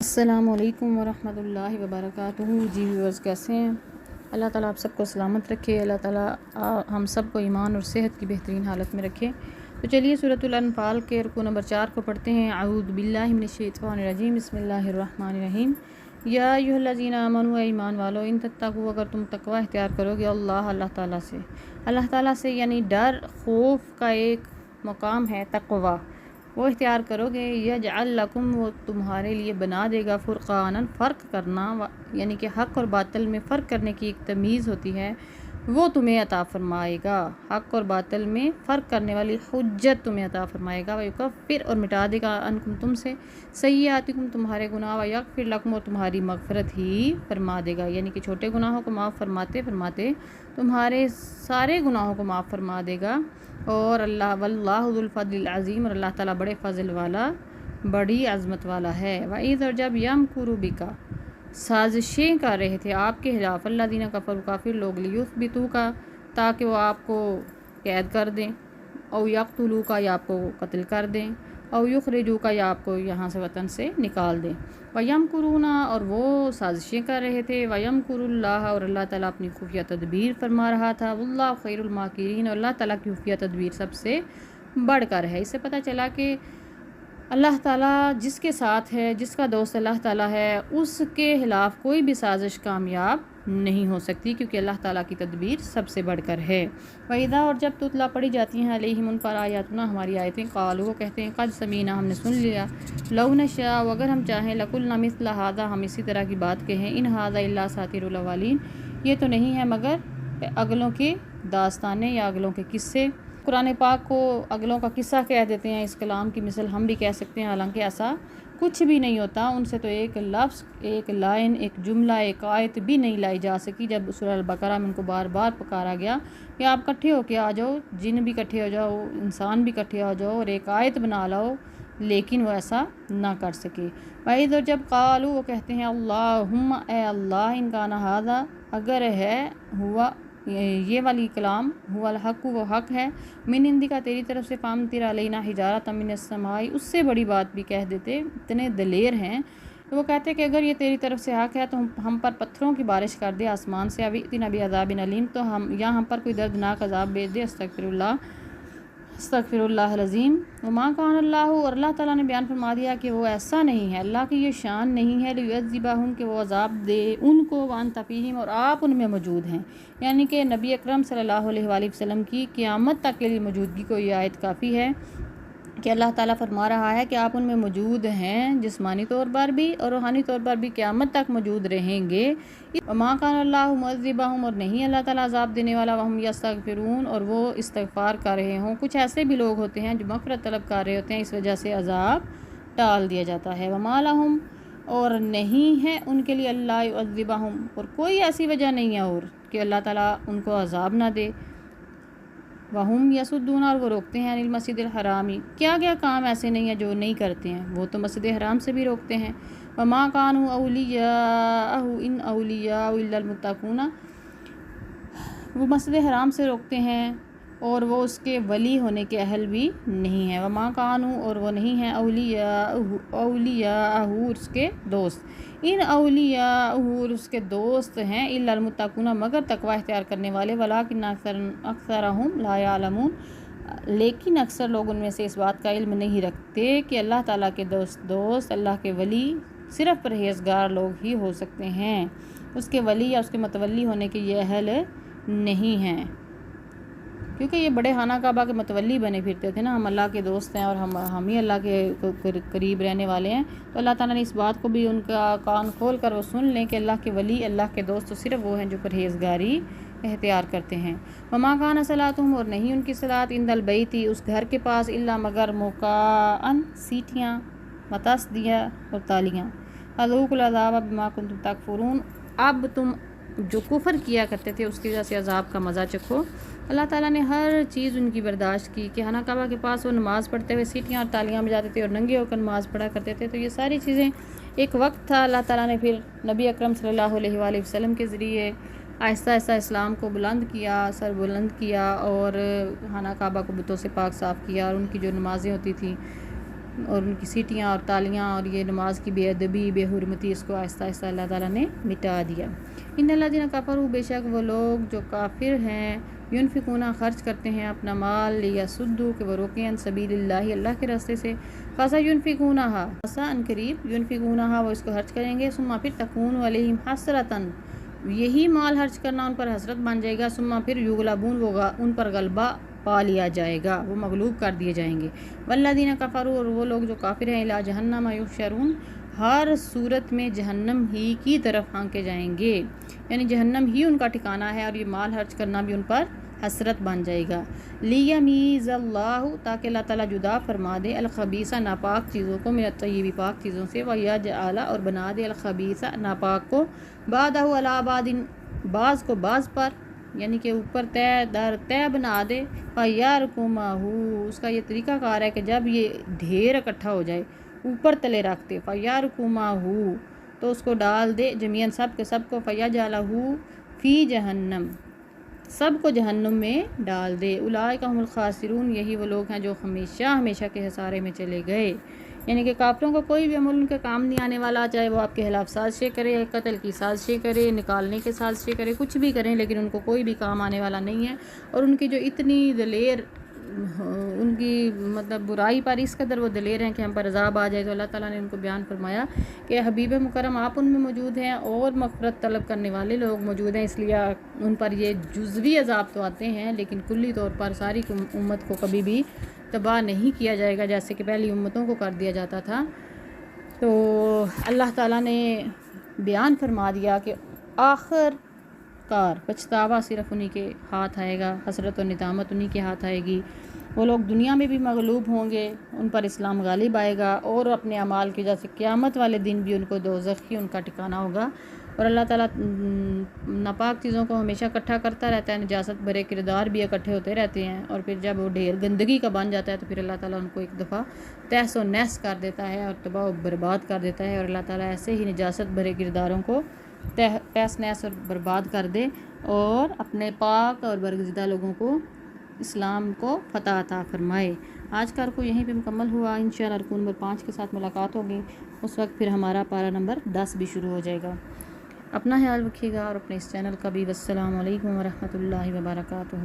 السلام علیکم ورحمۃ اللہ وبرکاتہ۔ جی ویورز، کیسے ہیں؟ اللہ تعالیٰ آپ سب کو سلامت رکھے۔ اللہ تعالیٰ ہم سب کو ایمان اور صحت کی بہترین حالت میں رکھے۔ تو چلیے سورۃ الانفال کے رکوع نمبر 4 کو پڑھتے ہیں۔ اعوذ باللہ من الشیطان الرجیم، بسم اللہ الرحمن الرحیم۔ یا ایھا الذین آمنوا، اے ایمان والو، ان تتقوا، اگر تم تقوی اختیار کرو گے، اللہ تعالیٰ سے یعنی ڈر خوف کا ایک مقام ہے تقوی، وہ اختیار کرو گے، یجعل لکم، وہ تمہارے لیے بنا دے گا، فرقانا، فرق کرنا، یعنی کہ حق اور باطل میں فرق کرنے کی ایک تمیز ہوتی ہے، وہ تمہیں عطا فرمائے گا۔ حق اور باطل میں فرق کرنے والی حجت تمہیں عطا فرمائے گا۔ ویکفر، اور مٹا دے گا، عنکم، تم سے، سیئاتکم، تمہارے گناہ، ویغفر لکم، اور تمہاری مغفرت ہی فرما دے گا، یعنی کہ چھوٹے گناہوں کو معاف فرماتے فرماتے تمہارے سارے گناہوں کو معاف فرما دے گا۔ اور اللہ واللہ ذو الفضل العظیم، اور اللہ تعالیٰ بڑے فضل والا، بڑی عظمت والا ہے۔ وَإِذْ، اور جب یمکر بک، سازشیں کر رہے تھے آپ کے خلاف، الذین کفروا، کافر لوگ، لیثبتوک، تاکہ وہ آپ کو قید کر دیں، او یقتلوک، یا آپ کو قتل کر دیں، او یخرجوک، یا آپ کو یہاں سے وطن سے نکال دیں۔ وَيَمْكُرُونَ، اور وہ سازشیں کر رہے تھے، وَيَمْكُرُ اللَّهُ، اور اللہ تعالیٰ اپنی خفیہ تدبیر فرما رہا تھا، وَاللَّهُ خَيْرُ الْمَاكِرِينَ، اور اللہ تعالیٰ کی خفیہ تدبیر سب سے بڑھ کر ہے۔ اس سے پتہ چلا کہ اللہ تعالیٰ جس کے ساتھ ہے، جس کا دوست اللہ تعالیٰ ہے، اس کے خلاف کوئی بھی سازش کامیاب نہیں ہو سکتی، کیونکہ اللہ تعالیٰ کی تدبیر سب سے بڑھ کر ہے۔ وَإِذَا، اور جب تتلیٰ پڑھی جاتی ہیں علیہم، ان پر آیاتنا، ہماری آیتیں، قالوا، وہ کہتے ہیں، قد سمیعنا، ہم نے سن لیا، لو نشاء، اگر ہم چاہیں، لقلنا مثل ھذا، ہم اسی طرح کی بات کہیں، ان ھذا الا اساطیر الاولین، یہ تو نہیں ہے مگر اگلوں کی داستانیں یا اگلوں کے قصے۔ قرآن پاک کو اگلوں کا قصہ کہہ دیتے ہیں، اس کلام کی مثل ہم بھی کہہ سکتے ہیں، حالانکہ ایسا کچھ بھی نہیں ہوتا۔ ان سے تو ایک لفظ، ایک لائن، ایک جملہ، ایک آیت بھی نہیں لائی جا سکی۔ جب سورہ البقرہ میں ان کو بار بار پکارا گیا کہ آپ کٹھے ہو کے آ جاؤ، جن بھی کٹھے ہو جاؤ، انسان بھی کٹھے ہو جاؤ اور ایک آیت بنا لاؤ، لیکن وہ ایسا نہ کر سکے۔ وَإِذْ، اور جب قالوا، وہ کہتے ہیں، اللہم، اے اللہ، ان کان ھذا، اگر ہے، ہوا، یہ والی کلام، ہوا الحق، وہ حق ہے، من عندک، تیری طرف سے، فامطر علینا حجارۃ من السماء، اس سے بڑی بات بھی کہہ دیتے، اتنے دلیر ہیں۔ وہ کہتے کہ اگر یہ تیری طرف سے حق ہے تو ہم پر پتھروں کی بارش کر دے آسمان سے، ابھی اتنا بھی عذاب علیم، تو ہم پر کوئی دردناک عذاب بھیج دے، استغفر اللہ العظیم۔ وما کان اللہ، اور اللہ تعالیٰ نے بیان فرما دیا کہ وہ ایسا نہیں ہے، اللہ کی یہ شان نہیں ہے، لیعذبہم، کہ وہ عذاب دے ان کو، وانت فیہم، اور آپ ان میں موجود ہیں، یعنی کہ نبی اکرم صلی اللہ علیہ وآلہ وسلم کی قیامت تک کے لیے موجودگی کو یہ آیت کافی ہے کہ اللہ تعالیٰ فرما رہا ہے کہ آپ ان میں موجود ہیں، جسمانی طور پر بھی اور روحانی طور پر بھی قیامت تک موجود رہیں گے۔ وما کان اللہ معذبہم، اور نہیں اللہ تعالیٰ عذاب دینے والا، وہم یستغفرون، اور وہ استغفار کر رہے ہوں۔ کچھ ایسے بھی لوگ ہوتے ہیں جو مغفرت طلب کر رہے ہوتے ہیں، اس وجہ سے عذاب ٹال دیا جاتا ہے۔ وما لہم، اور نہیں ہے ان کے لیے، اللہ یعذبہم، اور کوئی ایسی وجہ نہیں ہے اور کہ اللہ تعالیٰ ان کو عذاب نہ دے۔ وہم یصدون، اور وہ روکتے ہیں، عن المسجد الحرامی، کیا کام ایسے نہیں ہیں جو نہیں کرتے ہیں، وہ تو مسجد حرام سے بھی روکتے ہیں۔ وما کانوا اولیاءہ، ان اولیاء الا المتقون، وہ مسجد حرام سے روکتے ہیں اور وہ اس کے ولی ہونے کے اہل بھی نہیں ہیں۔ وما کانوا، اور وہ نہیں ہیں، اولیاءہ، اس کے دوست، ان اولیاءہ، اس کے دوست ہیں، الا المتقون، مگر تقوی اختیار کرنے والے، ولکن اکثرہم لا یعلمون، لیکن اکثر لوگ ان میں سے اس بات کا علم نہیں رکھتے کہ اللہ تعالیٰ کے دوست، اللہ کے ولی صرف پرہیزگار لوگ ہی ہو سکتے ہیں، اس کے ولی یا اس کے متولی ہونے کے یہ اہل نہیں ہیں، کیونکہ یہ بڑے خانہ کعبہ کے متولی بنے پھرتے تھے نا، ہم اللہ کے دوست ہیں اور ہم ہی اللہ کے قریب رہنے والے ہیں، تو اللہ تعالیٰ نے اس بات کو بھی ان کا کان کھول کر وہ سن لیں کہ اللہ کے ولی، اللہ کے دوست تو صرف وہ ہیں جو پرہیزگاری اختیار کرتے ہیں۔ وما کان صلاتہم، اور نہیں ان کی صلاۃ، عند البیت، اس گھر کے پاس، الا مگر مکاء، سیٹیاں، وتصدیہ، اور تالیاں، فذوقوا العذاب بما کنتم تکفرون، اب تم جو کفر کیا کرتے تھے اس کی وجہ سے عذاب کا مزہ چکھو۔ اللہ تعالیٰ نے ہر چیز ان کی برداشت کی کہ خانہ کعبہ کے پاس وہ نماز پڑھتے ہوئے سیٹیاں اور تالیاں بجاتے تھے اور ننگے ہو کر نماز پڑھا کرتے تھے، تو یہ ساری چیزیں ایک وقت تھا، اللہ تعالیٰ نے پھر نبی اکرم صلی اللہ علیہ وآلہ وسلم کے ذریعے آہستہ آہستہ اسلام کو بلند کیا، سر بلند کیا، اور خانہ کعبہ کو بتوں سے پاک صاف کیا، اور ان کی جو نمازیں ہوتی تھیں اور ان کی سیٹیاں اور تالیاں اور یہ نماز کی بے ادبی بے حرمتی اس کو آہستہ آہستہ اللہ تعالیٰ نے مٹا دیا۔ ان الذین کفروا، بے شک وہ لوگ جو کافر ہیں، ينفقون خرچ کرتے ہیں اپنا مال لیصدوا کہ وہ روکیں عن سبیل اللہ، اللہ کے راستے سے، فسينفقونها ان قریب ينفقونها وہ اس کو خرچ کریں گے، ثم پھر تکون علیہم حسرۃ یہی مال خرچ کرنا ان پر حسرت بن جائے گا، ثم پھر یغلبون وہ ان پر غلبہ پا لیا جائے گا، وہ مغلوب کر دیے جائیں گے۔ والذین کفروا اور وہ لوگ جو کافر ہیں، الی جہنم یحشرون ہر صورت میں جہنم ہی کی طرف ہانکے جائیں گے، یعنی جہنم ہی ان کا ٹھکانہ ہے، اور یہ مال خرچ کرنا بھی ان پر حسرت بن جائے گا۔ لیمیز اللہ تاکہ اللہ تعالیٰ جدا فرما دے الخبیث ناپاک چیزوں کو من الطیب پاک چیزوں سے، ویجعل اور بنا دے الخبیث ناپاک کو بعدہ علی بعض بعض کو بعض پر، یعنی کہ اوپر طے در طے بنا دے، فیرکمہ اس کا یہ طریقہ کار ہے کہ جب یہ ڈھیر اکٹھا ہو جائے اوپر تلے رکھتے، فیرکمہ تو اس کو ڈال دے جمیعاً سب کے سب کو، فیجعلہ فی جہنم سب کو جہنم میں ڈال دے، اولئک هم الخاسرون یہی وہ لوگ ہیں جو ہمیشہ ہمیشہ کے خسارے میں چلے گئے۔ یعنی کہ کافروں کو کوئی بھی عمل ان کے کام نہیں آنے والا، چاہے وہ آپ کے خلاف سازشیں کرے، قتل کی سازشیں کرے، نکالنے کے سازشیں کرے، کچھ بھی کریں، لیکن ان کو کوئی بھی کام آنے والا نہیں ہے۔ اور ان کی جو اتنی دلیر ان کی مطلب برائی پر اس قدر وہ دلیر ہیں کہ ہم پر عذاب آ جائے، تو اللہ تعالیٰ نے ان کو بیان فرمایا کہ حبیب مکرم آپ ان میں موجود ہیں اور مغفرت طلب کرنے والے لوگ موجود ہیں، اس لیے ان پر یہ جزوی عذاب تو آتے ہیں لیکن کلی طور پر ساری امت کو کبھی بھی تباہ نہیں کیا جائے گا جیسے کہ پہلی امتوں کو کر دیا جاتا تھا۔ تو اللہ تعالیٰ نے بیان فرما دیا کہ آخر کار پچھتاوا صرف انہی کے ہاتھ آئے گا، حسرت و ندامت انہی کے ہاتھ آئے گی۔ وہ لوگ دنیا میں بھی مغلوب ہوں گے، ان پر اسلام غالب آئے گا، اور اپنے اعمال کی وجہ سے قیامت والے دن بھی ان کو دوزخ ہی ان کا ٹھکانہ ہوگا۔ اور اللہ تعالیٰ ناپاک چیزوں کو ہمیشہ اکٹھا کرتا رہتا ہے، نجاست بھرے کردار بھی اکٹھے ہوتے رہتے ہیں، اور پھر جب وہ ڈھیر گندگی کا بن جاتا ہے تو پھر اللہ تعالیٰ ان کو ایک دفعہ تہس و نحس کر دیتا ہے اور تباہ و برباد کر دیتا ہے۔ اور اللہ تعالیٰ ایسے ہی نجاست بھرے کرداروں کو تہس نحس اور برباد کر دے، اور اپنے پاک اور برگزیدہ لوگوں کو اسلام کو فتح عطا فرمائے۔ آج کا رکوع یہیں پہ مکمل ہوا، انشاءاللہ رکوع نمبر 5 کے ساتھ ملاقات ہوگی، اس وقت پھر ہمارا پارہ نمبر 10 بھی شروع ہو جائے گا۔ اپنا خیال رکھیے گا اور اپنے اس چینل کا بھی۔ والسلام علیکم ورحمۃ اللہ وبرکاتہ۔